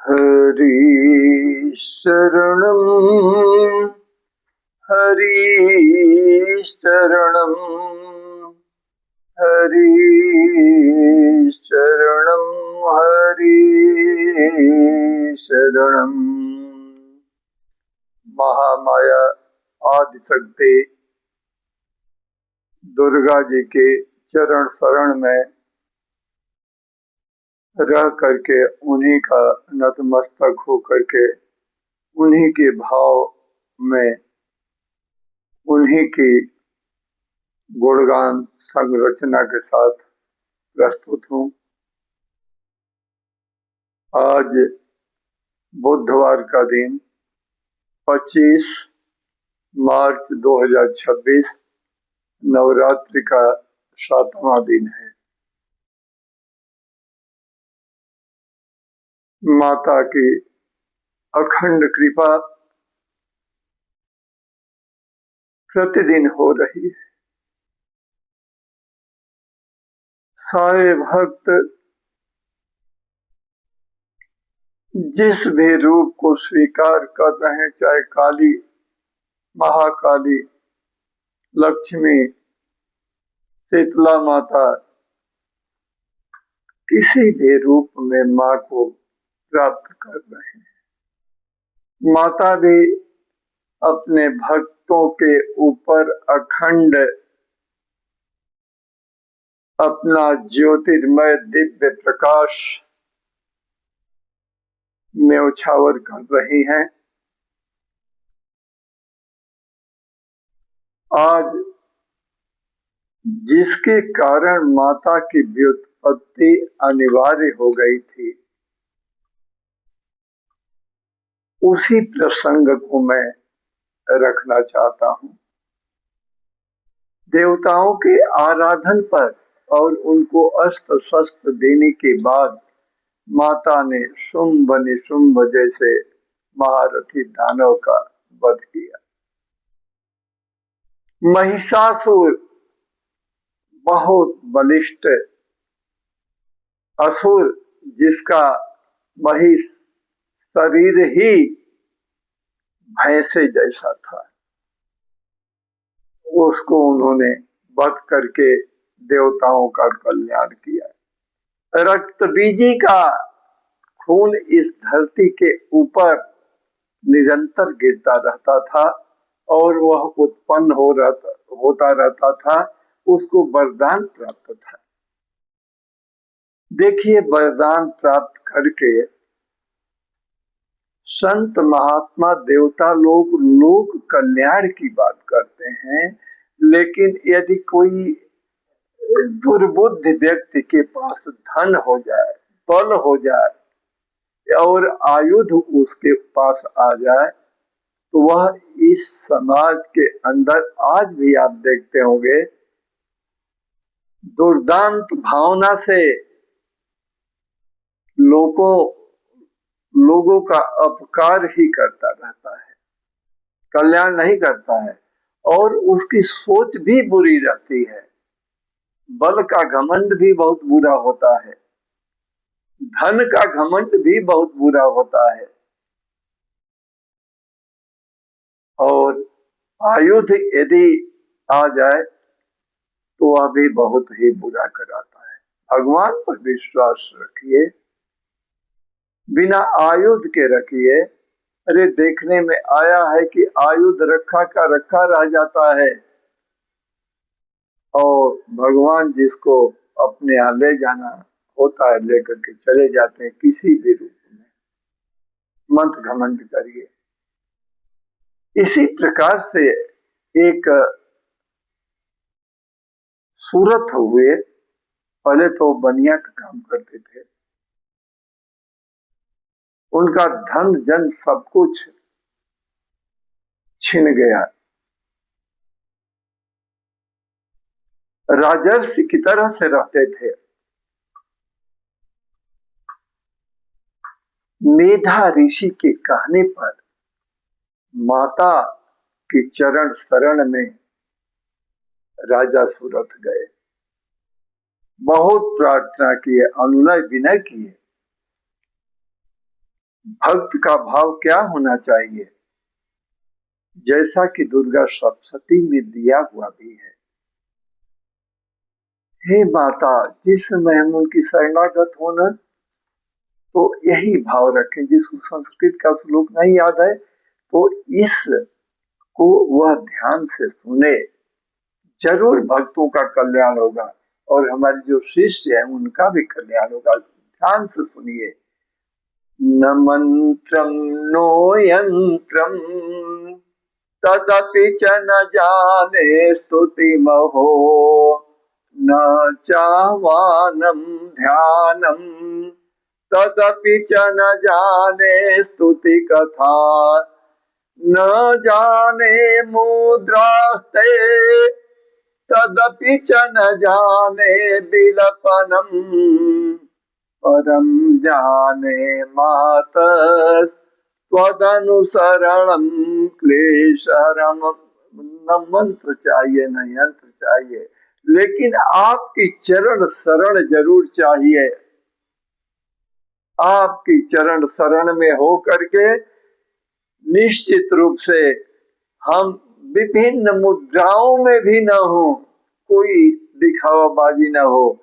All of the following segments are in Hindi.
हरि शरणं हरि शरणं हरि शरणं हरि शरणं। महामाया आदिशक्ति दुर्गा जी के चरण शरण में रह करके उन्हीं का नतमस्तक हो करके उन्हीं के भाव में उन्हीं की गुणगान संरचना के साथ प्रस्तुत हूँ। आज बुधवार का दिन 25 मार्च 2026 नवरात्रि का 7वां दिन है। माता की अखंड कृपा प्रतिदिन हो रही है। सारे भक्त जिस भी रूप को स्वीकार कर रहे हैं, चाहे काली, महाकाली, लक्ष्मी, शीतला माता, किसी भी रूप में माँ को प्राप्त कर रहे हैं। माता भी अपने भक्तों के ऊपर अखंड अपना ज्योतिर्मय दिव्य प्रकाश न्यौछावर कर रही हैं। आज जिसके कारण माता की व्युत्पत्ति अनिवार्य हो गई थी, उसी प्रसंग को मैं रखना चाहता हूं। देवताओं के आराधन पर और उनको अस्त्र शस्त्र देने के बाद माता ने शुंभ निशुंभ जैसे महारथी दानव का वध किया। महिषासुर बहुत बलिष्ठ असुर, जिसका महिष शरीर ही भैंसे जैसा था, उसको उन्होंने वध करके देवताओं का कल्याण किया। रक्तबीजी का खून इस धरती के ऊपर निरंतर गिरता रहता था और वह उत्पन्न होता रहता था। उसको वरदान प्राप्त था। देखिए, वरदान प्राप्त करके संत महात्मा देवता लोग कल्याण की बात करते हैं, लेकिन यदि कोई दुर्बुद्ध व्यक्ति के पास धन हो जाए, बल हो जाए और आयुध उसके पास आ जाए, तो वह इस समाज के अंदर आज भी आप देखते होंगे दुर्दांत भावना से लोगों का अपकार ही करता रहता है, कल्याण नहीं करता है। और उसकी सोच भी बुरी रहती है। बल का घमंड भी बहुत बुरा होता है, धन का घमंड भी बहुत बुरा होता है, और आयुध यदि आ जाए तो वह भी बहुत ही बुरा कराता है। भगवान पर विश्वास रखिए, बिना आयुध के रखिए। अरे, देखने में आया है कि आयुध रखा का रखा रह जाता है, और भगवान जिसको अपने यहाँ ले जाना होता है लेकर के चले जाते हैं किसी भी रूप में। मत घमंड करिए। इसी प्रकार से एक सूरत हुए, पहले तो बनिया का काम करते थे, उनका धन जन सब कुछ छिन गया। राजर्षि की तरह से रहते थे। मेधा ऋषि के कहने पर माता की चरण शरण में राजा सूरत गए, बहुत प्रार्थना किए, अनुनय विनय किए, भक्त का भाव क्या होना चाहिए? जैसा कि दुर्गा सप्तशती में दिया हुआ भी है, हे माता जिस समय हम उनकी शरणागत होना, तो यही भाव रखें। जिसको संस्कृत का श्लोक नहीं याद है तो इस को वह ध्यान से सुने, जरूर भक्तों का कल्याण होगा और हमारे जो शिष्य है उनका भी कल्याण होगा। ध्यान से सुनिए। न मंत्रम नो यंत्रम तदपि च न जाने स्तुति महो, न चावानम ध्यानम तदपि च न जाने स्तुति कथा, न जाने मुद्रास्ते तदपि च न जाने बिलपनम, परम जाने मातः त्वदनुसरणम क्लेशहरम। न मंत्र चाहिए न यंत्र चाहिए, लेकिन आपकी चरण शरण जरूर चाहिए। आपकी चरण शरण में हो करके निश्चित रूप से हम विभिन्न मुद्राओं में भी न हो, कोई दिखावाबाजी न हो,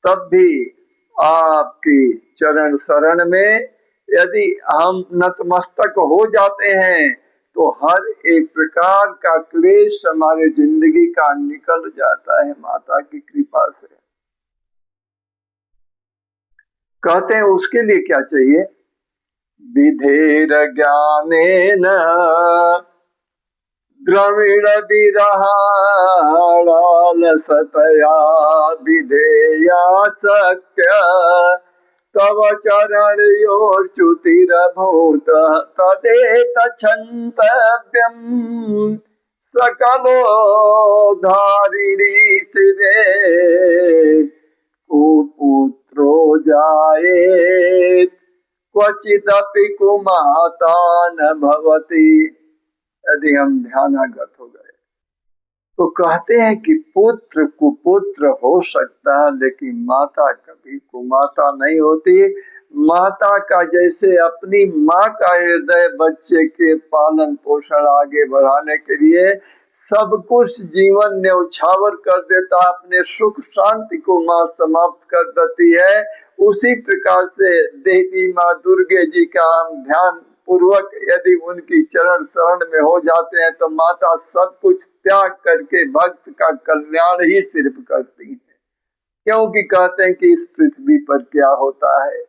तब भी आपकी चरण शरण में यदि हम नतमस्तक हो जाते हैं तो हर एक प्रकार का क्लेश हमारे जिंदगी का निकल जाता है माता की कृपा से। कहते हैं उसके लिए क्या चाहिए? विधेर ज्ञानेन द्रविड़ विरहालसतया विधेया शक्य, तव चरणयोर्च्युतिरभूत तदेतच्छन्तव्यम् सकलो धारिणी शिवे, कुपुत्रो जायेत् क्वचिदपि कुमाता न भवति। यदि हम ध्यानागत हो गए तो कहते हैं कि पुत्र कुपुत्र हो सकता है, लेकिन माता कभी कुमाता नहीं होती। माता का जैसे अपनी माँ का हृदय बच्चे के पालन पोषण आगे बढ़ाने के लिए सब कुछ जीवन न्यौछावर कर देता, अपने सुख शांति को माँ समाप्त कर देती है, उसी प्रकार से देवी माँ दुर्गे जी का हम ध्यान पूर्वक यदि उनकी चरण शरण में हो जाते हैं तो माता सब कुछ त्याग करके भक्त का कल्याण ही सिर्फ करती है। क्योंकि कहते हैं कि इस पृथ्वी पर क्या होता है,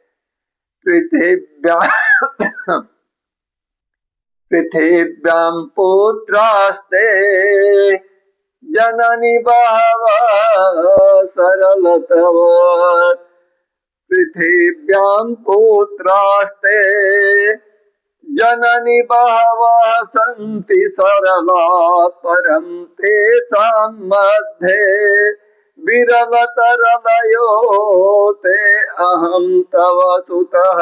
पृथिव्यां पुत्रास्ते जननी बहवः सरलतव, पृथिव्यां पुत्रास्ते जननी बहवः सन्ति सरला, परं तेषां मध्ये विरलतरलयो ते अहं तव सुतः,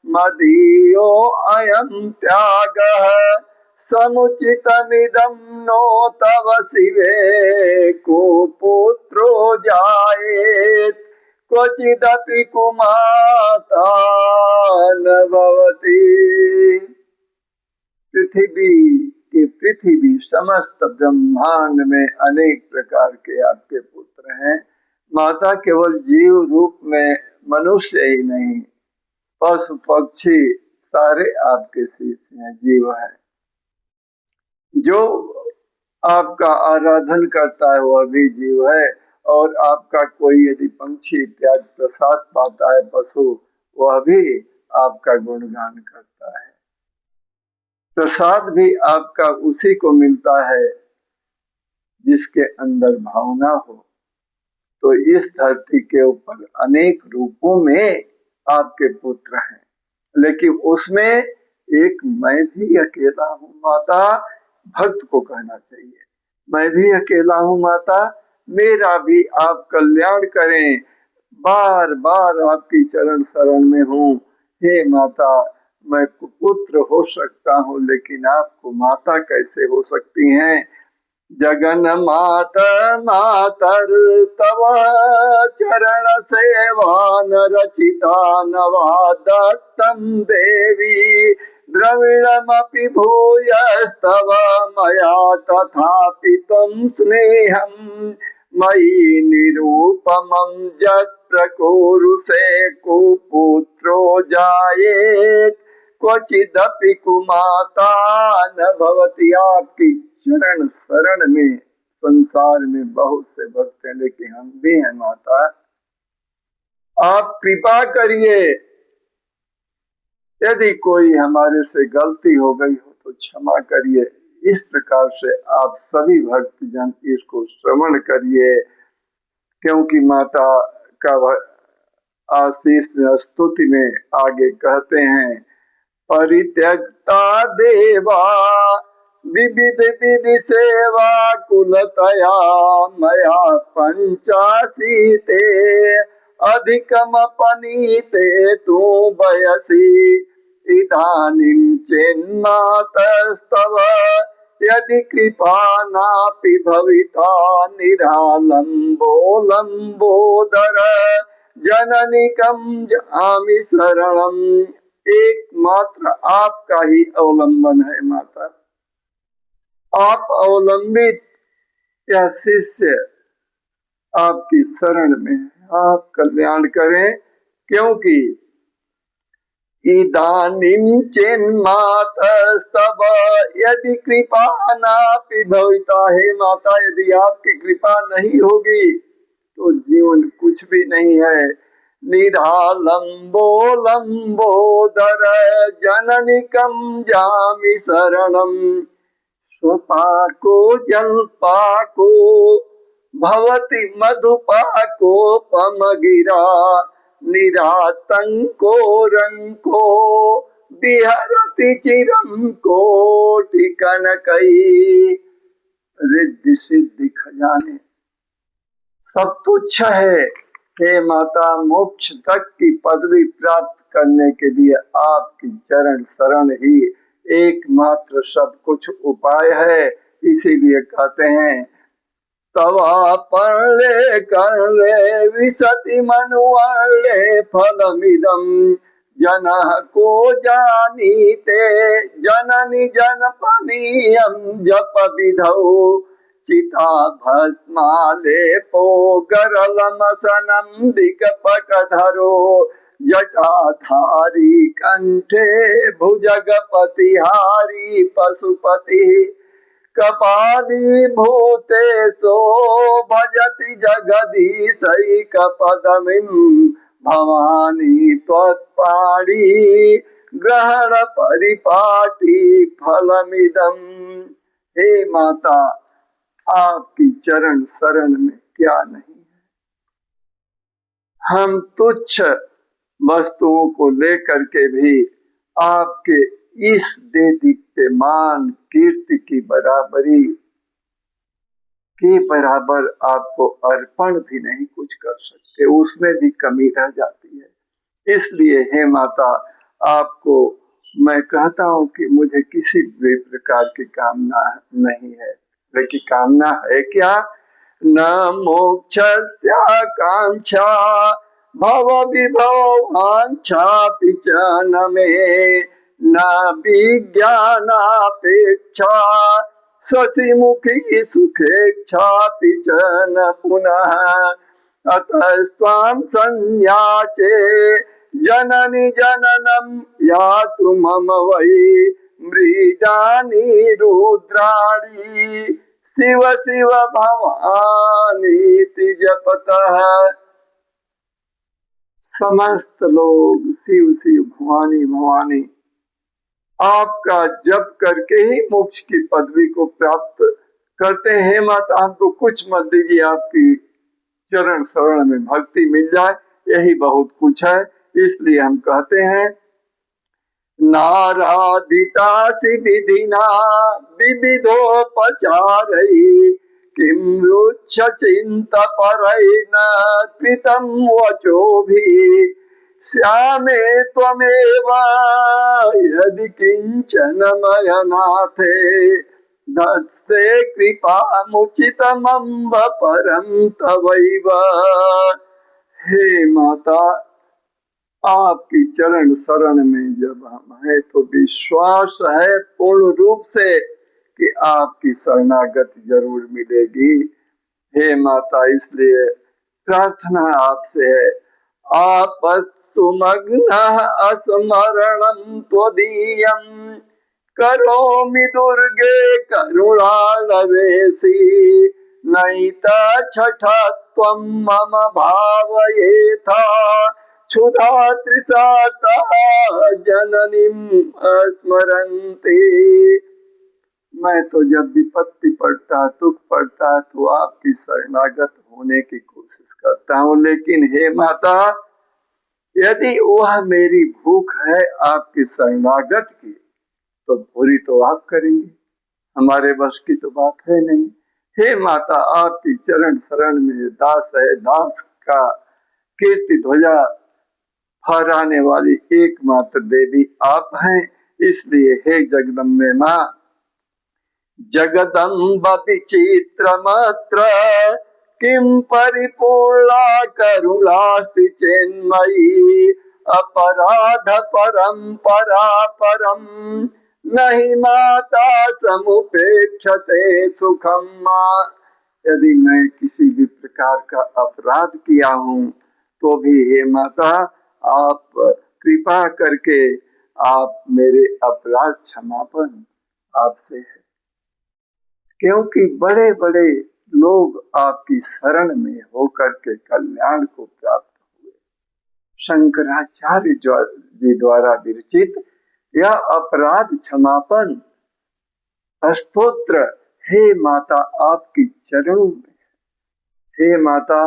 मदीयो अयं त्यागः समुचितमिदं नो तव शिवे, कुपुत्रो जायेत् क्वचिदपि कुमाता न भवति। पृथ्वी समस्त ब्रह्मांड में अनेक प्रकार के आपके पुत्र हैं माता। केवल जीव रूप में मनुष्य ही नहीं, पशु पक्षी सारे आपके शिष्य हैं, जीव है। जो आपका आराधन करता है वह भी जीव है, और आपका कोई यदि पंछी इत्यादि प्रसाद पाता है पशु, वह भी आपका गुणगान करता है। प्रसाद भी आपका उसी को मिलता है जिसके अंदर भावना हो। तो इस धरती के ऊपर अनेक रूपों में आपके पुत्र हैं, लेकिन उसमें एक मैं भी अकेला हूँ माता, भक्त को कहना चाहिए मैं भी अकेला हूँ माता, मेरा भी आप कल्याण करें। बार बार आपकी चरण शरण में हूँ, हे माता मैं पुत्र हो सकता हूँ लेकिन आपको माता कैसे हो सकती हैं। जगन्मात मातर्तव चरण सेवान रचिता नवा दत्तं देवी द्रविडमपि भूयस्तव मया तथापि त्वं स्नेहं मयि निरूपमं यत्र कोरुषे कुपुत्रो जायेत् क्वचिदपि कुमाता न भवती। आपकी चरण शरण में संसार में बहुत से भक्त हैं, लेकिन हम भी हैं माता, आप कृपा करिए। यदि कोई हमारे से गलती हो गई हो तो क्षमा करिए। इस प्रकार से आप सभी भक्त जन इसको श्रवण करिए, क्योंकि माता का आशीष स्तुति में आगे कहते हैं, परित्यक्ता देवा विविध विधि सेवा कुलतया मया पंचाशीते अधिकमपनीते तु वयसि इदानीं चेन्मातस्तव यदि कृपा नापि भविता निरालम्बो लम्बोदर जननिकं जामि शरणम्। एकमात्र आपका ही अवलंबन है माता। आप अवलंबित यह शिष्य आपकी शरण में, आप कल्याण करें, क्योंकि इदानीं चेन्मातस्तव यदि कृपा नापि भविता। हे माता, यदि आपकी कृपा नहीं होगी तो जीवन कुछ भी नहीं है। निरालंबो लंबोदर जननिकं जामि शरणम्। स्वपाको जलपाको भवति मधुपाकोपमगिरा निरातंको रंको विहरति चिरं कोटि कनकई। रिद्धि सिद्धि खजाने सब तुच्छ है। हे माता, मोक्ष तक की पदवी प्राप्त करने के लिए आपकी चरण शरण ही एकमात्र सब कुछ उपाय है। इसीलिए कहते हैं, तवा पर्ले करले विशति मनुअर्ले फलमिदं जनः को जानीते जननी जनपनीयं जप विधौ चिता भस्मालेपो गरलमसनं दिगपटधरो जटाधारी कंठे भुजगपतिहारी पशुपति कपाली भूतेशो भजति जगदीशैकपदमिं भवानी त्वत्पाणी ग्रहण परिपाटी फलमिदं। हे माता, आपकी चरण शरण में क्या नहीं है। हम तुच्छ वस्तुओं को लेकर के भी आपके इस दे दीप्यमान कीर्ति की बराबरी के बराबर आपको अर्पण भी नहीं कुछ कर सकते, उसमें भी कमी रह जाती है। इसलिए हे माता, आपको मैं कहता हूं कि मुझे किसी भी प्रकार की कामना नहीं है, लेकिन कामना है क्या? न मोक्षस्याकांक्षा भव विभवांक्षा न मे न विज्ञानापेक्षा शशिमुखी सुखेक्षा न पुनः अतस्त्वां संयाचे जननी जननं यातु मम वै मृडानी रुद्राणी शिव शिव भवानीति जपतः। समस्त लोग शिव शिव भवानी भवानी आपका जप करके ही मोक्ष की पदवी को प्राप्त करते हैं। माता, हमको कुछ मत दीजिए, आपकी चरण शरण में भक्ति मिल जाए, यही बहुत कुछ है। इसलिए हम कहते हैं, नारादितासि विधिना विविधोपचारै किं रुच्छ चिन्तपरैर्न कृतं वचोभिः श्यामे त्वमेव यदि किंचन मयनाथे दत्ते कृपामुचितमम्ब परं तवैव। हे माता, आपकी चरण शरण में जब हम हैं तो विश्वास है पूर्ण रूप से कि आपकी शरणागति जरूर मिलेगी। हे माता, इसलिए प्रार्थना आपसे है, आपत्सुमग्नः अस्मरणं त्वदीयं करोमि दुर्गे करुणालवेसि। नैतच्छठा त्वं मम भावयेथा क्षुधा तृषार्ता जननीं स्मरन्ति। मैं तो जब विपत्ति पड़ता, दुख पड़ता तो आपकी शरणागत होने की कोशिश करता हूँ, लेकिन हे माता, यदि वह मेरी भूख है आपकी शरणागत की, तो पूरी तो आप करेंगे, हमारे बस की तो बात है नहीं। हे माता, आपकी चरण शरण में दास है, दास का कीर्ति ध्वजा फहराने वाली एकमात्र देवी आप हैं। इसलिए हे जगदम्बे माँ, जगदम्ब विचित्रमत्र किं परिपूर्णा करुणास्ति चेन्मयी। अपराध परंपरा परम नहीं माता समुपेक्षते सुखम। माँ, यदि मैं किसी भी प्रकार का अपराध किया हूँ तो भी हे माता, आप कृपा करके आप मेरे अपराध क्षमापन आपसे है, क्योंकि बड़े बड़े लोग आपकी शरण में होकर के कल्याण को प्राप्त हुए। शंकराचार्य जी द्वारा विरचित यह अपराध क्षमापन स्तोत्र, हे माता, आपकी चरणों में। हे माता,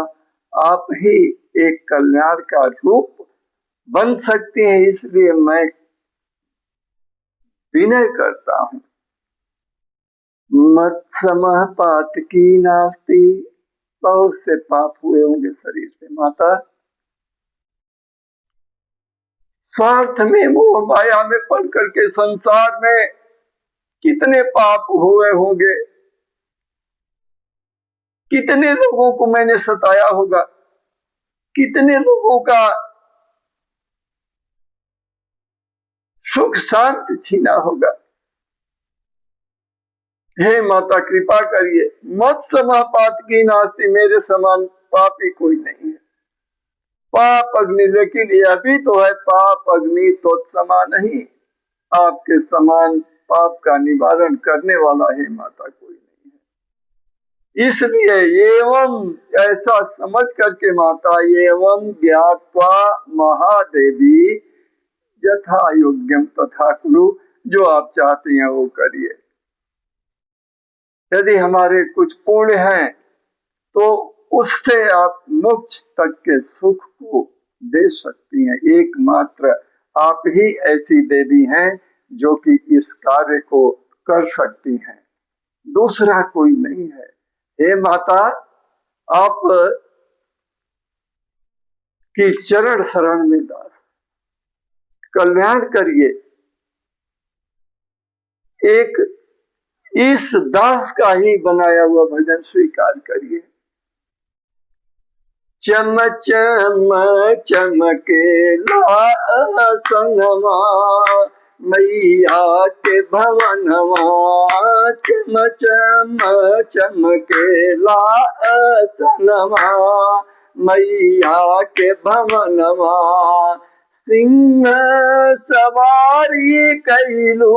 आप ही एक कल्याण का रूप बन सकती हैं, इसलिए मैं विनय करता हूँ। मत्समः पातकी नास्ति, बहुत से पाप हुए होंगे शरीर से माता, स्वार्थ में मोह माया में पड़ करके संसार में कितने पाप हुए होंगे, कितने लोगों को मैंने सताया होगा, कितने लोगों का सुख शांति छीना होगा। हे माता, कृपा करिए, मत समः पातकी नास्ति, मेरे समान पापी कोई नहीं है। पाप अग्नि, लेकिन यह भी तो है, पाप अग्नि तो समा नहीं, आपके समान पाप का निवारण करने वाला है माता कोई नहीं है। इसलिए एवं ऐसा समझ करके माता, एवं ज्ञात्वा महादेवी यथा योग्यम तथा कुरु, जो आप चाहते हैं वो करिए। यदि हमारे कुछ पुण्य हैं तो उससे आप मोक्ष तक के सुख को दे सकती हैं। एकमात्र आप ही ऐसी देवी हैं जो कि इस कार्य को कर सकती हैं, दूसरा कोई नहीं है। हे माता, आप की चरण शरण में दास, कल्याण करिए। एक इस दास का ही बनाया हुआ भजन स्वीकार करिए। चम चम चमकेला संगमा मैया के भवनवा, चम चम चमकेला संगमा मैया के भवनवा। सिंह सवारी कैलू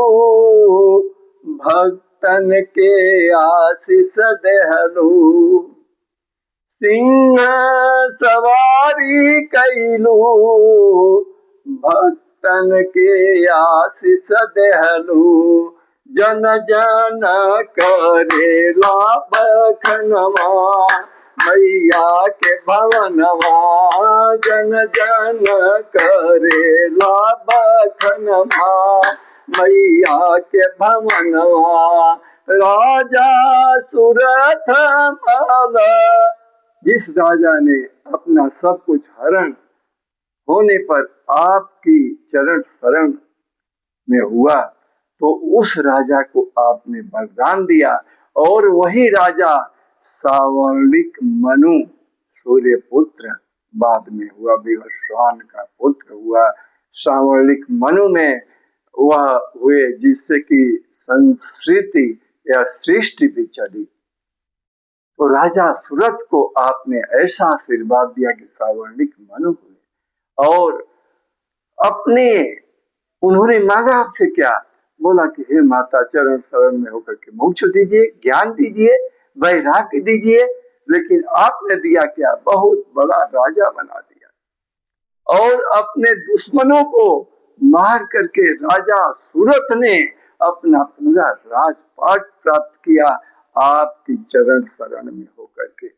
भक्तन के आशीष देहलू। सिंह सवारी कैलू भक्तन के आशीष देहलू। जन जन करेला बखनवा मैया के भवनवा। जन जन करेला बखनवा मैया के भवनवा। राजा सुरथ माला, जिस राजा ने अपना सब कुछ हरण होने पर आपकी चरण शरण में हुआ, तो उस राजा को आपने वरदान दिया और वही राजा सावर्णिक मनु सूर्य पुत्र बाद में हुआ, विवस्वान का पुत्र हुआ। सावर्णिक मनु में वह हुए जिससे कि संस्कृति या सृष्टि भी चली। तो राजा सूरत को आपने ऐसा आशीर्वाद दिया कि सावर्णिक मनु हुए। और अपने उन्होंने मांगा आपसे क्या? बोला कि हे माता, चरण शरण में होकर के मोक्ष दीजिए, ज्ञान दीजिए, वैराग्य दीजिए। लेकिन आपने दिया क्या? बहुत बड़ा राजा बना दिया। और अपने दुश्मनों को मार करके राजा सूरत ने अपना पूरा राजपाट प्राप्त किया आपकी चरण शरण में होकर के।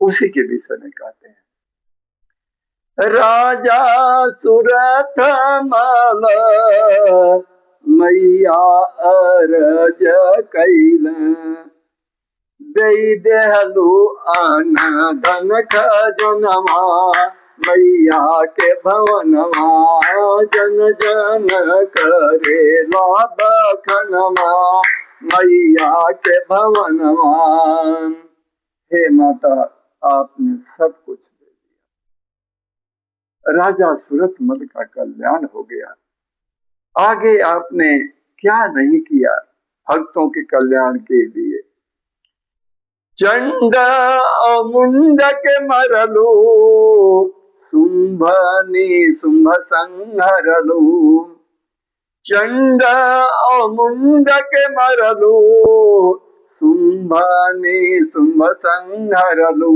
उसी के विषय में कहते हैं, राजा सूरत मल मैया अरज कैल, दे देहलु अन धन खजनमा, मैया के भवनमा जन जन करेला बखनमा, मैया के भवनमा। हे माता, आपने सब कुछ दे दिया, राजा सूरत मल का कल्याण हो गया। आगे आपने क्या नहीं किया भक्तों के कल्याण के लिए? चंड मुंड के मरलू, शुंभ निशुंभ संहरलू, चंड मुंड के मरलू, शुंभ निशुंभ संहरलू,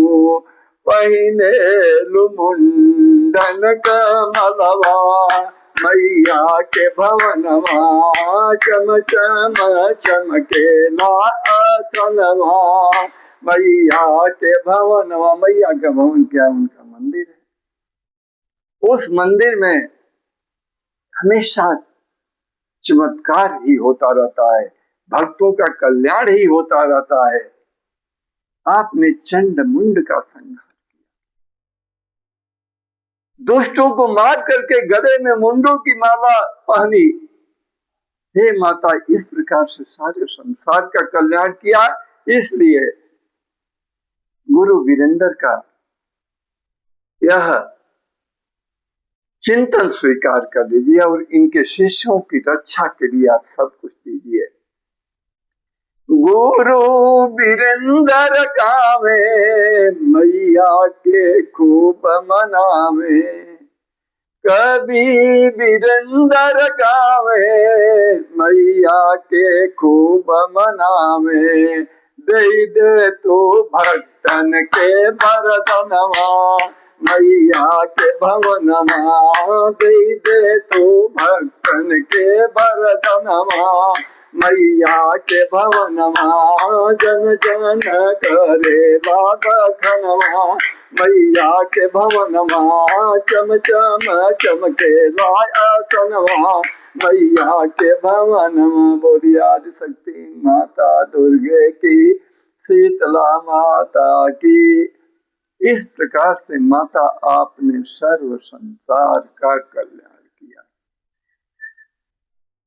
पहिनेलु मुंडन कमलवा, मैया के भवनमा चम चम चमकेला आसनवा, मैया के भवनवा। मैया का भवन क्या? उनका मंदिर है। उस मंदिर में हमेशा चमत्कार ही होता रहता है, भक्तों का कल्याण ही होता रहता है। आपने चंड मुंड का संहार किया, दुष्टों को मार करके गले में मुंडों की माला पहनी। हे माता, इस प्रकार से सारे संसार का कल्याण किया। इसलिए गुरु वीरेंद्र का यह चिंतन स्वीकार कर लीजिए और इनके शिष्यों की रक्षा के लिए आप सब कुछ दीजिए। गुरु वीरेंद्र गावे, मैया के खूब मनावे, कभी वीरेंद्र गावे, मैया के खूब मनावे, दे दे तो भक्तन के वरदनवा, मैया के भवनमा, दे दे तो भक्तन के वरदनवा, मैया के भवनमा जन जन करेला बखनवा, मैया के भवनमा चम चम चमकेला आसनवा, मैया के भवनमा। बोलिए आदिशक्ति माता दुर्गे की, शीतला माता की। इस प्रकार से माता आपने सर्व संसार का कल्याण किया।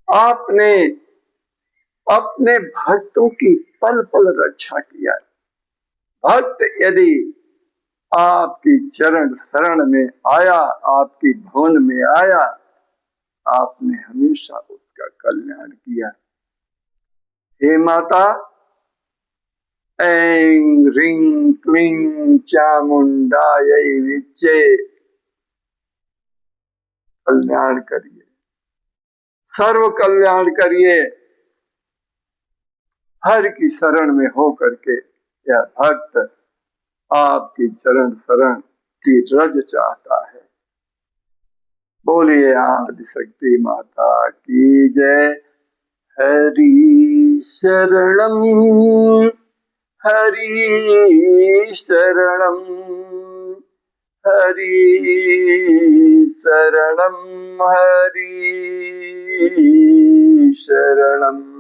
आपने अपने भक्तों की पल पल रक्षा किया। भक्त यदि आपकी चरण शरण में आया, आपकी भवन में आया, आपने हमेशा उसका कल्याण किया। हे माता, ऐं ह्रीं क्लीं चामुंडायै विच्चे कल्याण करिए, सर्व कल्याण करिए। हर की शरण में हो करके यह भक्त आपकी चरण शरण की रज चाहता है। बोलिए आदिशक्ति माता की जय। हरि शरणम, हरि शरणम, हरि शरणम, हरि शरणम।